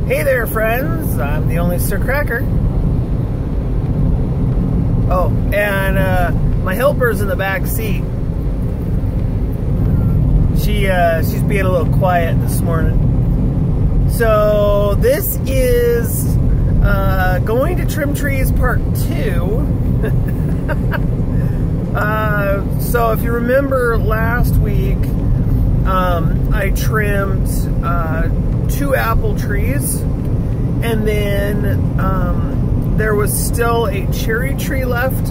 Hey there, friends. I'm the only Sir Cracker. Oh, and my helper's in the back seat. She's being a little quiet this morning. So this is going to trim trees part 2. So if you remember last week, I trimmed 2 apple trees, and then there was still a cherry tree left,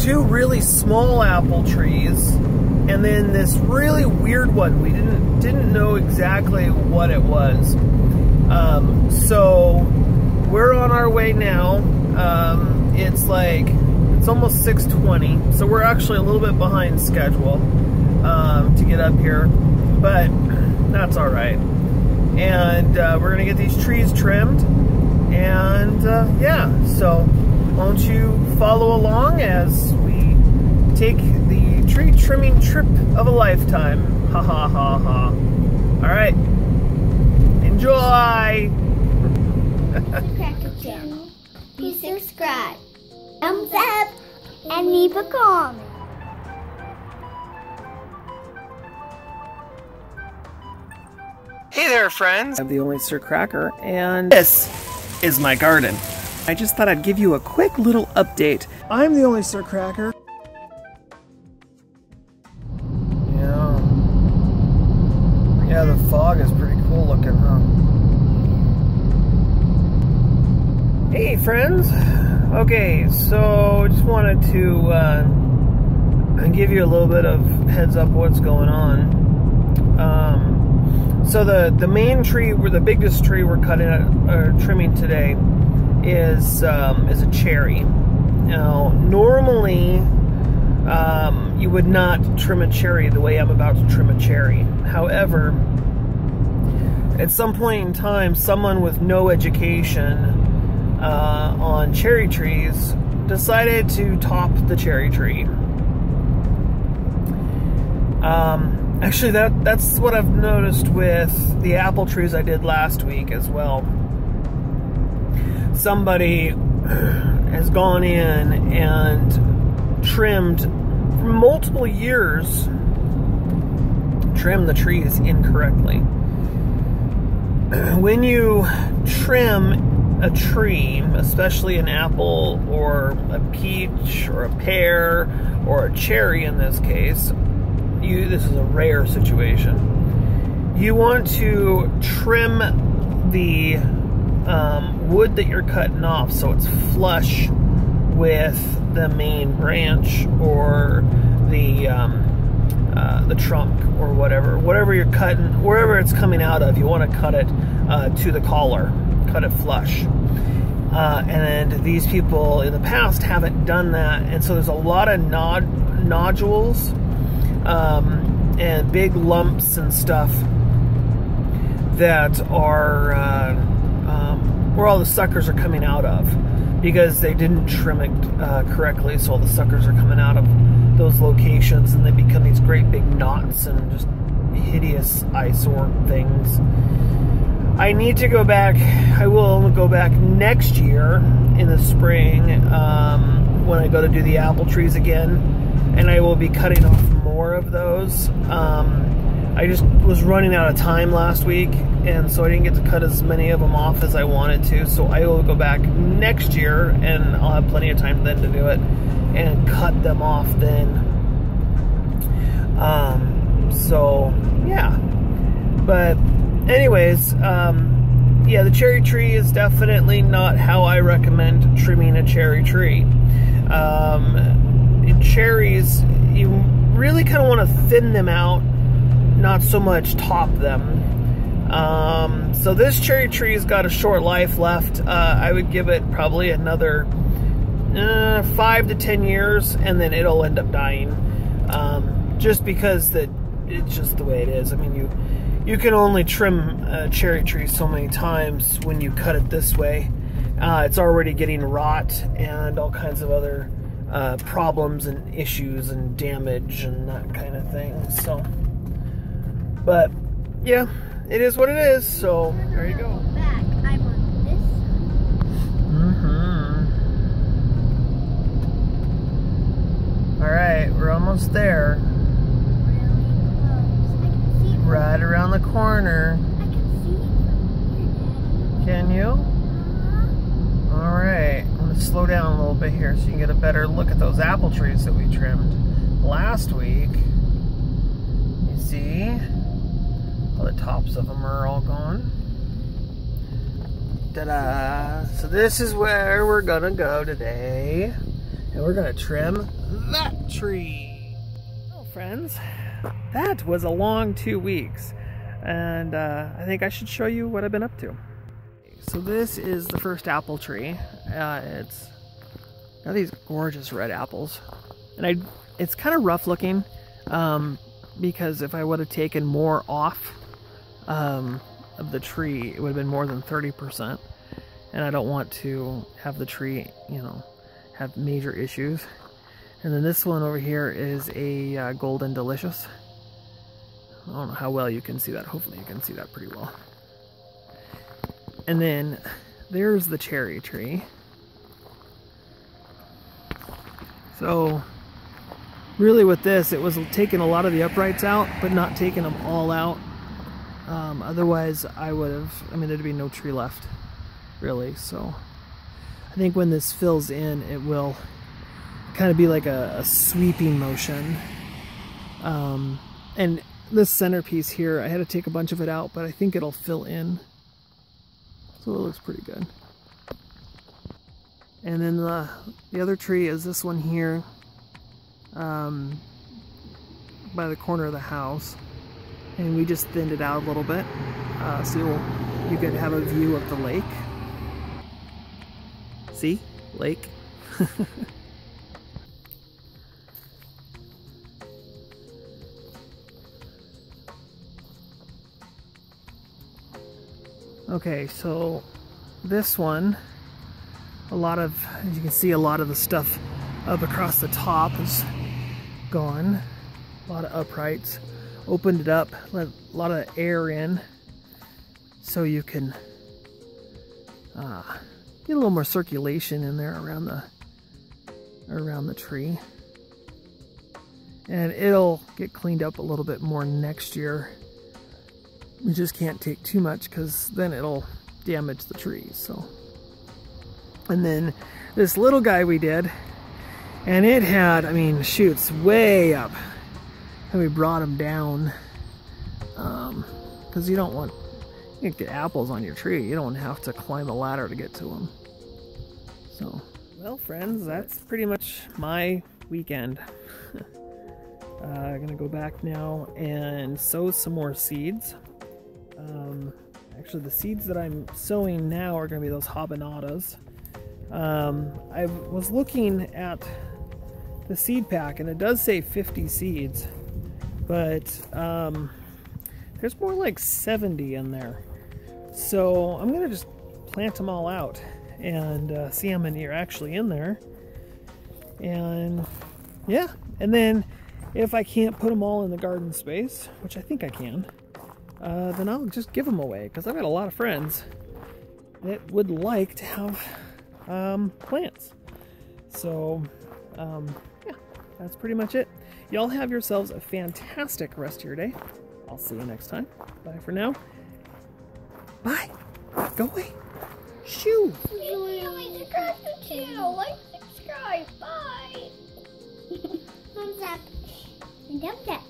2 really small apple trees, and then this really weird one. We didn't know exactly what it was. So we're on our way now. It's almost 6:20, so we're actually a little bit behind schedule to get up here, but that's all right. And we're gonna get these trees trimmed, and yeah, so won't you follow along as we take the tree trimming trip of a lifetime. Ha ha ha ha. All right, enjoy. Cracker Channel. Please subscribe, thumbs up, and leave a comment. Hey there, friends. I'm the only Sir Cracker, and this is my garden. I just thought I'd give you a quick little update. I'm the only Sir Cracker. Yeah, the fog is pretty cool looking, huh? Hey, friends. Okay, so just wanted to give you a little bit of heads up what's going on. So the main tree, the biggest tree we're trimming today is a cherry. Now, normally you would not trim a cherry the way I'm about to trim a cherry. However, at some point in time, someone with no education on cherry trees decided to top the cherry tree. Actually, that's what I've noticed with the apple trees I did last week as well. Somebody has gone in and trimmed for multiple years, trimmed the trees incorrectly. When you trim a tree, especially an apple or a peach or a pear or a cherry in this case, this is a rare situation. You want to trim the wood that you're cutting off so it's flush with the main branch or the trunk or whatever you're cutting, wherever it's coming out of. You want to cut it to the collar, cut it flush. And these people in the past haven't done that, and so there's a lot of nodules and big lumps and stuff that are where all the suckers are coming out of, because they didn't trim it correctly, so all the suckers are coming out of those locations, and they become these great big knots and just hideous eyesore things. I need to go back. I will go back next year in the spring when I go to do the apple trees again, and I will be cutting off more of those. I just was running out of time last week, and so I didn't get to cut as many of them off as I wanted to, so I will go back next year, and I'll have plenty of time then to do it, and cut them off then. So, yeah. But, anyways, yeah, the cherry tree is definitely not how I recommend trimming a cherry tree. In cherries, you really kind of want to thin them out, not so much top them. So this cherry tree's got a short life left. I would give it probably another 5 to 10 years, and then it'll end up dying. Just because it's just the way it is. I mean, you can only trim a cherry tree so many times when you cut it this way. It's already getting rot and all kinds of other problems and issues and damage and that kind of thing. So, but yeah, it is what it is, so there you go. Back. I'm on this side. Alright, we're almost there. Really close. I can see it. Right around the corner. I can see it from here, Daddy. Can you? Alright, I'm going to slow down a little bit here so you can get a better look at those apple trees that we trimmed last week. You see? All the tops of them are all gone. Ta-da! So this is where we're going to go today. And we're going to trim that tree. Well, friends, that was a long 2 weeks. And I think I should show you what I've been up to. So this is the first apple tree. It's got these gorgeous red apples, and it's kind of rough looking because if I would have taken more off of the tree, it would have been more than 30%, and I don't want to have the tree, you know, have major issues. And then this one over here is a Golden Delicious. I don't know how well you can see that. Hopefully you can see that pretty well. And then there's the cherry tree. So really with this, it was taking a lot of the uprights out, but not taking them all out. Otherwise I would have, I mean, there'd be no tree left really. So I think when this fills in, it will kind of be like a sweeping motion. And this centerpiece here, I had to take a bunch of it out, but I think it'll fill in. So it looks pretty good. And then the other tree is this one here, by the corner of the house. And we just thinned it out a little bit, so you could have a view of the lake. See? Lake. Okay, so this one, as you can see, a lot of the stuff up across the top is gone. A lot of uprights. Opened it up, let a lot of air in, so you can get a little more circulation in there around the tree. And it'll get cleaned up a little bit more next year. We just can't take too much because then it'll damage the trees. So, and then this little guy we did, and it had, I mean, shoots way up, and we brought him down because you don't want, you get apples on your tree. You don't have to climb a ladder to get to them. So, well, friends, that's pretty much my weekend. I'm gonna go back now and sow some more seeds. Actually, the seeds that I'm sowing now are going to be those habaneras. I was looking at the seed pack, and it does say 50 seeds, but there's more like 70 in there. So I'm going to just plant them all out and see how many are actually in there. And yeah, and then if I can't put them all in the garden space, which I think I can, then I'll just give them away, because I've got a lot of friends that would like to have plants. So yeah, that's pretty much it. Y'all have yourselves a fantastic rest of your day. I'll see you next time. Bye for now. Bye. Go away. Shoo. Subscribe to the channel. Like, subscribe. Bye. Thumbs up. And thumbs up.